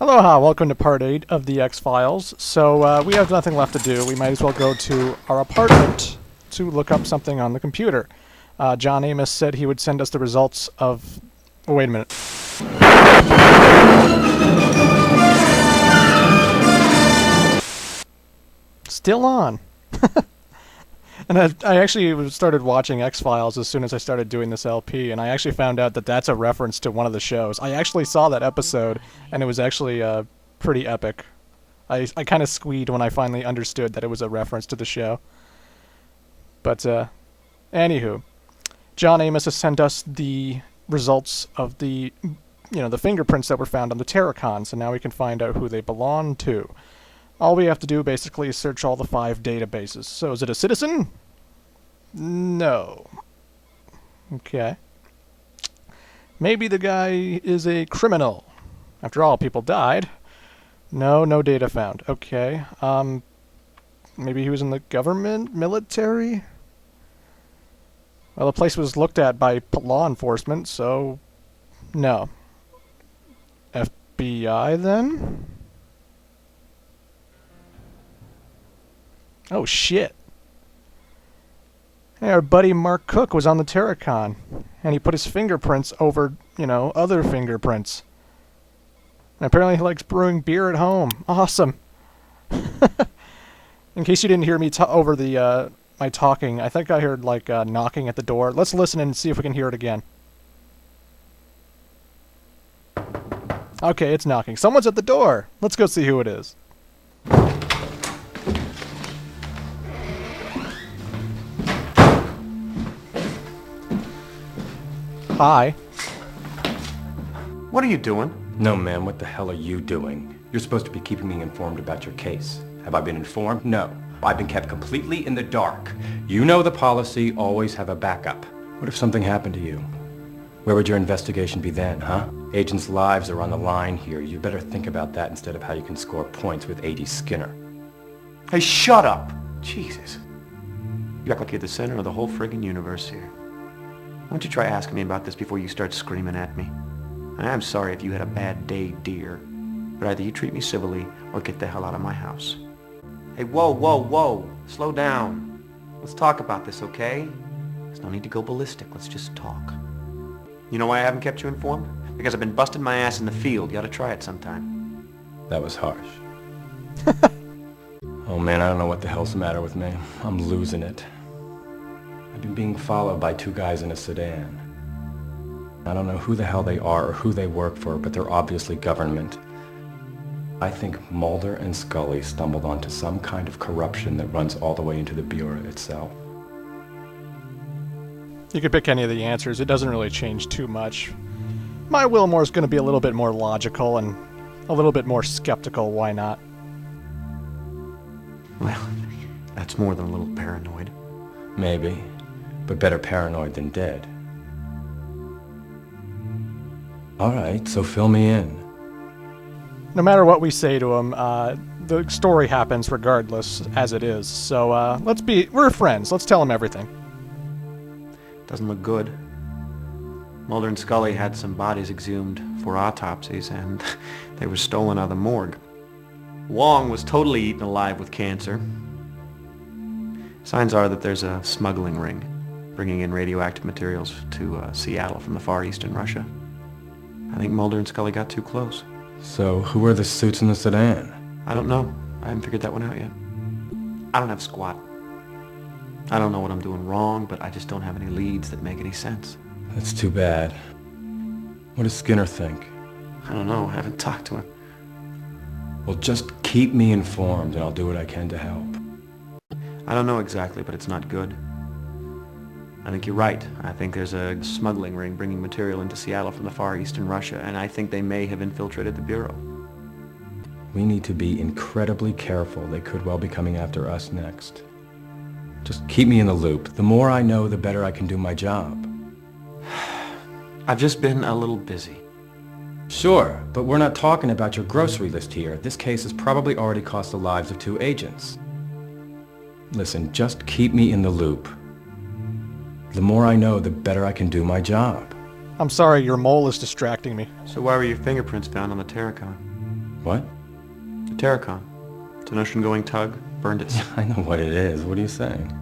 Aloha, welcome to part 8 of the X-Files. So we have nothing left to do. We might as well go to our apartment to look up something on the computer. John Amos said he would send us the results of... Oh, wait a minute. Still on. And I actually started watching X-Files as soon as I started doing this LP, and I actually found out that that's a reference to one of the shows. I actually saw that episode, and it was actually pretty epic. I kind of squeed when I finally understood that it was a reference to the show. But, anywho, John Amos has sent us the results of the fingerprints that were found on the Terracon, so now we can find out who they belong to. All we have to do basically is search all the 5 databases. So is it a citizen? No. Okay. Maybe the guy is a criminal. After all, people died. No data found. Okay. Maybe he was in the government, military? Well, the place was looked at by law enforcement, so no. FBI then? Oh, shit. Hey, our buddy Mark Cook was on the Terracon, and he put his fingerprints over, other fingerprints. And apparently he likes brewing beer at home. Awesome. In case you didn't hear me over the my talking, I think I heard, knocking at the door. Let's listen and see if we can hear it again. Okay, it's knocking. Someone's at the door. Let's go see who it is. Hi. What are you doing? No, man, what the hell are you doing? You're supposed to be keeping me informed about your case. Have I been informed? No. I've been kept completely in the dark. You know the policy, always have a backup. What if something happened to you? Where would your investigation be then, huh? Agents' lives are on the line here. You better think about that instead of how you can score points with A.D. Skinner. Hey, shut up! Jesus. You act like you're the center of the whole friggin' universe here. Why don't you try asking me about this before you start screaming at me? And I'm sorry if you had a bad day, dear. But either you treat me civilly or get the hell out of my house. Hey, whoa. Slow down. Let's talk about this, okay? There's no need to go ballistic. Let's just talk. You know why I haven't kept you informed? Because I've been busting my ass in the field. You ought to try it sometime. That was harsh. Oh man, I don't know what the hell's the matter with me. I'm losing it. I've been being followed by 2 guys in a sedan. I don't know who the hell they are or who they work for, but they're obviously government. I think Mulder and Scully stumbled onto some kind of corruption that runs all the way into the Bureau itself. You could pick any of the answers. It doesn't really change too much. My Willmore is going to be a little bit more logical and a little bit more skeptical. Why not? Well, that's more than a little paranoid. Maybe, but better paranoid than dead. Alright, so fill me in. No matter what we say to him, the story happens regardless, as it is. So, we're friends. Let's tell him everything. Doesn't look good. Mulder and Scully had some bodies exhumed for autopsies, and they were stolen out of the morgue. Wong was totally eaten alive with cancer. Signs are that there's a smuggling ring, bringing in radioactive materials to Seattle from the Far East in Russia. I think Mulder and Scully got too close. So, who are the suits in the sedan? I don't know. I haven't figured that one out yet. I don't have squat. I don't know what I'm doing wrong, but I just don't have any leads that make any sense. That's too bad. What does Skinner think? I don't know. I haven't talked to him. Well, just keep me informed and I'll do what I can to help. I don't know exactly, but it's not good. I think you're right. I think there's a smuggling ring bringing material into Seattle from the Far East in Russia, and I think they may have infiltrated the Bureau. We need to be incredibly careful. They could well be coming after us next. Just keep me in the loop. The more I know, the better I can do my job. I've just been a little busy. Sure, but we're not talking about your grocery list here. This case has probably already cost the lives of 2 agents. Listen, just keep me in the loop. The more I know, the better I can do my job. I'm sorry, your mole is distracting me. So why were your fingerprints found on the Terracon? What? The Terracon. It's an ocean-going tug. Burned its... I know what it is. What are you saying?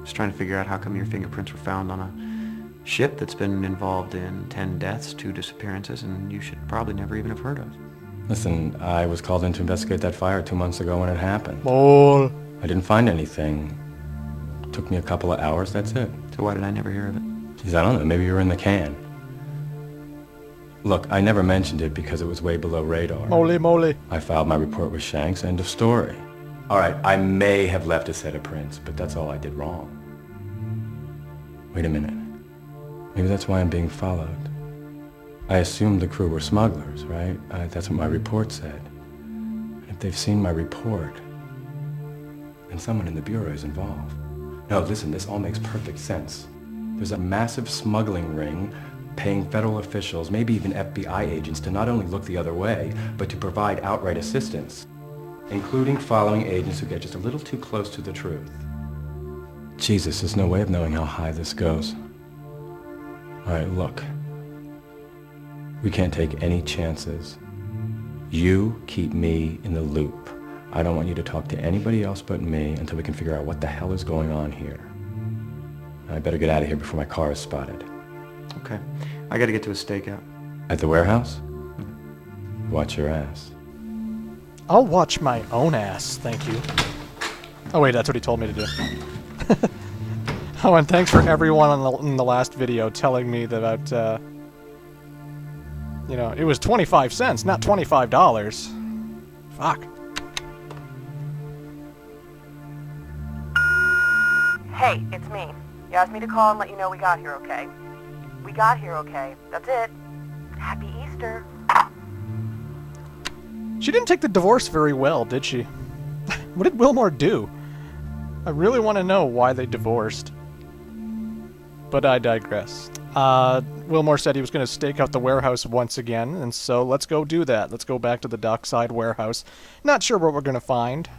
Just trying to figure out how come your fingerprints were found on a ship that's been involved in 10 deaths, 2 disappearances, and you should probably never even have heard of. Listen, I was called in to investigate that fire 2 months ago when it happened. Bull. I didn't find anything. It took me a couple of hours, that's it. So why did I never hear of it? Geez, I don't know. Maybe you were in the can. Look, I never mentioned it because it was way below radar. Moly moly. I filed my report with Shanks, end of story. All right, I may have left a set of prints, but that's all I did wrong. Wait a minute. Maybe that's why I'm being followed. I assumed the crew were smugglers, right? That's what my report said. And if they've seen my report, then someone in the Bureau is involved. No, listen, this all makes perfect sense. There's a massive smuggling ring paying federal officials, maybe even FBI agents, to not only look the other way, but to provide outright assistance, including following agents who get just a little too close to the truth. Jesus, there's no way of knowing how high this goes. All right, look. We can't take any chances. You keep me in the loop. I don't want you to talk to anybody else but me until we can figure out what the hell is going on here. I better get out of here before my car is spotted. Okay. I gotta get to a stakeout. At the warehouse? Watch your ass. I'll watch my own ass, thank you. Oh wait, that's what he told me to do. Oh, and thanks for everyone in the last video telling me about, you know, it was 25 cents, not $25. Fuck. Hey, it's me. You asked me to call and let you know we got here okay. We got here okay. That's it. Happy Easter. She didn't take the divorce very well, did she? What did Willmore do? I really want to know why they divorced. But I digress. Willmore said he was going to stake out the warehouse once again, and so let's go do that. Let's go back to the dockside warehouse. Not sure what we're going to find,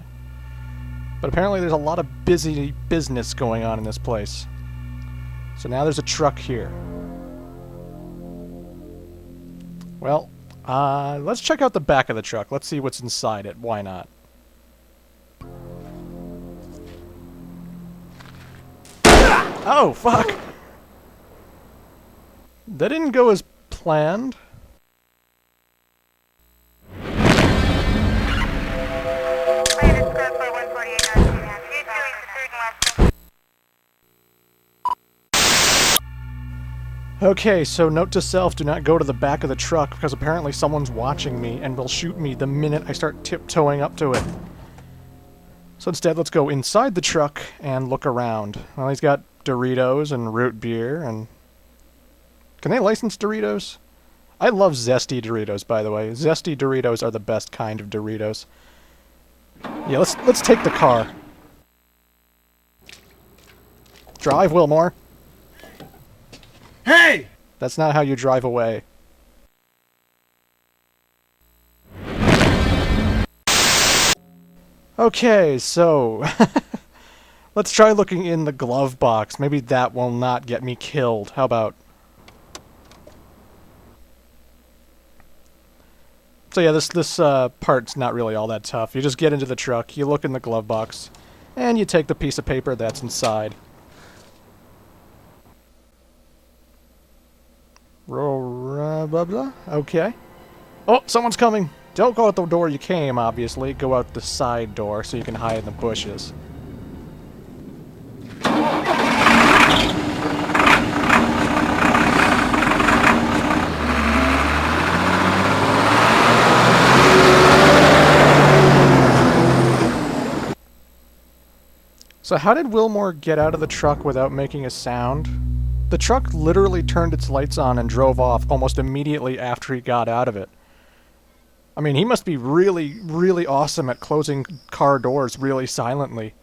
but apparently there's a lot of busy business going on in this place. So now there's a truck here. Well, let's check out the back of the truck. Let's see what's inside it. Why not? Oh, fuck! That didn't go as planned. Okay, so note to self, do not go to the back of the truck because apparently someone's watching me and will shoot me the minute I start tiptoeing up to it. So instead, let's go inside the truck and look around. Well, he's got Doritos and root beer and... Can they license Doritos? I love zesty Doritos, by the way. Zesty Doritos are the best kind of Doritos. Yeah, let's take the car. Drive, Willmore. Hey! That's not how you drive away. Okay, so... let's try looking in the glove box. Maybe that will not get me killed. How about... So yeah, this part's not really all that tough. You just get into the truck, you look in the glove box, and you take the piece of paper that's inside. Blah, blah. Okay. Oh, someone's coming. Don't go out the door you came, obviously. Go out the side door so you can hide in the bushes. So how did Willmore get out of the truck without making a sound? The truck literally turned its lights on and drove off almost immediately after he got out of it. I mean, he must be really, really awesome at closing car doors really silently.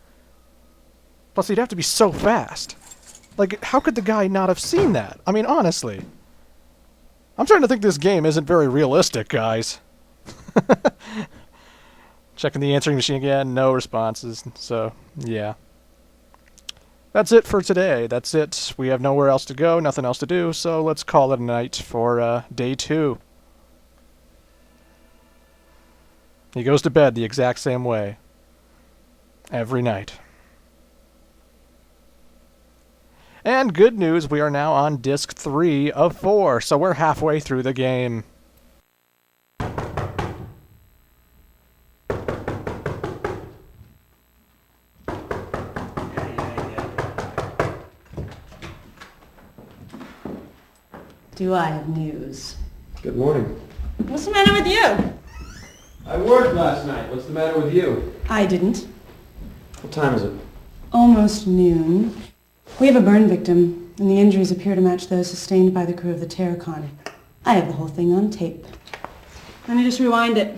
Plus, he'd have to be so fast. Like, how could the guy not have seen that? I mean, honestly. I'm starting to think this game isn't very realistic, guys. Checking the answering machine again, no responses, so, yeah. That's it for today. That's it. We have nowhere else to go, nothing else to do, so let's call it a night for day 2. He goes to bed the exact same way. Every night. And good news, we are now on disc 3 of 4, so we're halfway through the game. Do I have news? Good morning. What's the matter with you? I worked last night. What's the matter with you? I didn't. What time is it? Almost noon. We have a burn victim, and the injuries appear to match those sustained by the crew of the Terracon. I have the whole thing on tape. Let me just rewind it.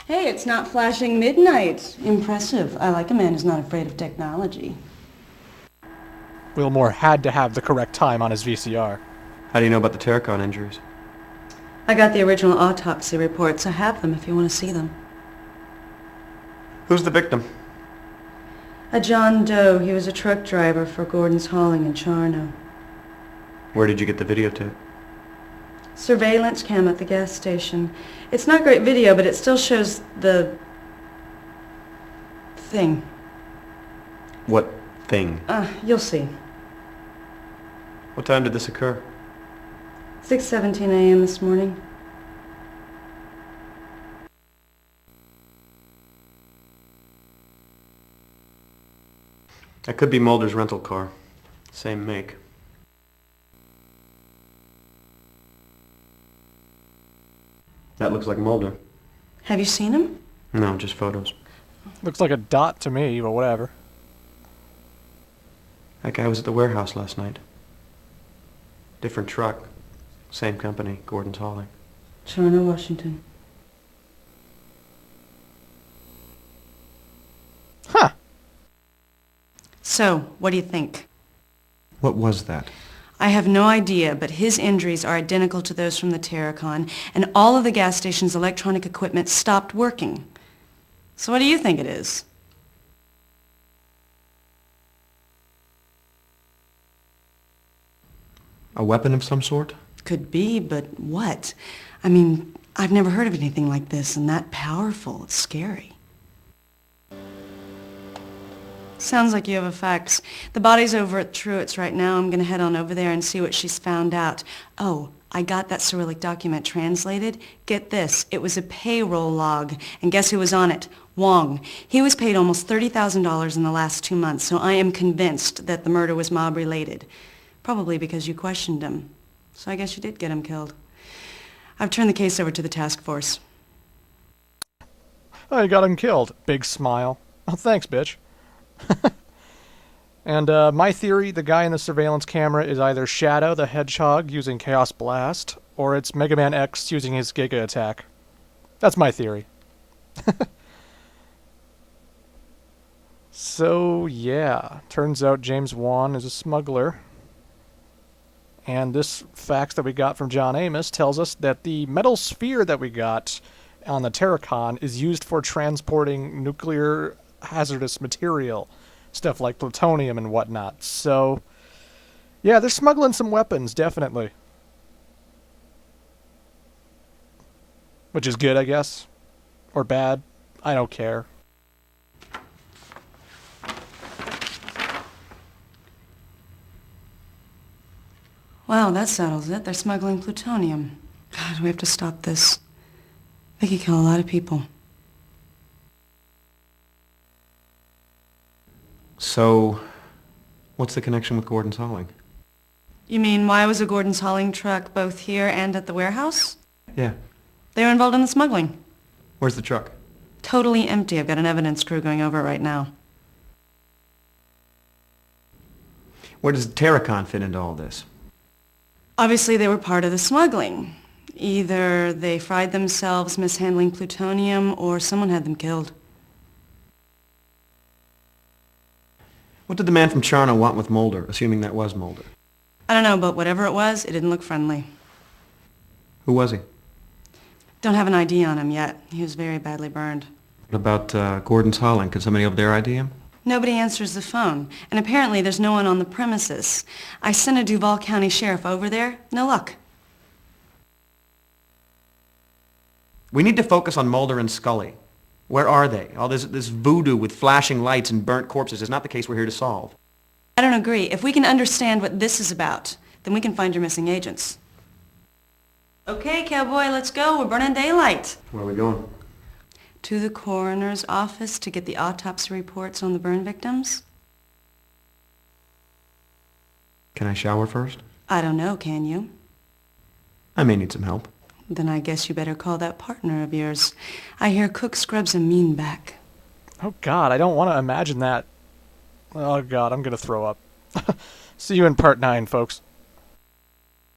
Hey, it's not flashing midnight. Impressive. I like a man who's not afraid of technology. Willmore had to have the correct time on his VCR. How do you know about the Terracon injuries? I got the original autopsy reports. I have them if you want to see them. Who's the victim? A John Doe. He was a truck driver for Gordon's Hauling in Charno. Where did you get the videotape? Surveillance cam at the gas station. It's not great video, but it still shows the thing. What thing? You'll see. What time did this occur? 6:17 a.m. this morning. That could be Mulder's rental car. Same make. That looks like Mulder. Have you seen him? No, just photos. Looks like a dot to me, but whatever. That guy was at the warehouse last night. Different truck. Same company, Gordon's Hauling. Charno, Washington. Huh. So, what do you think? What was that? I have no idea, but his injuries are identical to those from the Terracon, and all of the gas station's electronic equipment stopped working. So what do you think it is? A weapon of some sort? Could be, but what? I mean, I've never heard of anything like this, and that powerful. It's scary. Sounds like you have a fax. The body's over at Truett's right now. I'm going to head on over there and see what she's found out. Oh, I got that Cyrillic document translated. Get this. It was a payroll log. And guess who was on it? Wong. He was paid almost $30,000 in the last 2 months, so I am convinced that the murder was mob-related. Probably because you questioned him. So I guess you did get him killed. I've turned the case over to the task force. Oh, you got him killed. Big smile. Oh, thanks, bitch. And my theory, the guy in the surveillance camera is either Shadow the Hedgehog using Chaos Blast, or it's Mega Man X using his Giga Attack. That's my theory. So, yeah. Turns out James Wan is a smuggler. And this fax that we got from John Amos tells us that the metal sphere that we got on the Terracon is used for transporting nuclear hazardous material. Stuff like plutonium and whatnot. So, yeah, they're smuggling some weapons, definitely. Which is good, I guess. Or bad. I don't care. Well, that settles it. They're smuggling plutonium. God, we have to stop this. They could kill a lot of people. So, what's the connection with Gordon's Hauling? You mean, why was a Gordon's Hauling truck both here and at the warehouse? Yeah. They were involved in the smuggling. Where's the truck? Totally empty. I've got an evidence crew going over it right now. Where does Terracon fit into all this? Obviously, they were part of the smuggling. Either they fried themselves mishandling plutonium, or someone had them killed. What did the man from Charno want with Mulder, assuming that was Mulder? I don't know, but whatever it was, it didn't look friendly. Who was he? Don't have an ID on him yet. He was very badly burned. What about Gordon's Hauling? Could somebody over there ID him? Nobody answers the phone, and apparently there's no one on the premises. I sent a Duval County sheriff over there. No luck. We need to focus on Mulder and Scully. Where are they? All this voodoo with flashing lights and burnt corpses is not the case we're here to solve. I don't agree. If we can understand what this is about, then we can find your missing agents. Okay, cowboy, let's go. We're burning daylight. Where are we going? To the coroner's office to get the autopsy reports on the burn victims? Can I shower first? I don't know, can you? I may need some help. Then I guess you better call that partner of yours. I hear Cook scrubs a mean back. Oh, God, I don't want to imagine that. Oh, God, I'm going to throw up. See you in part 9, folks.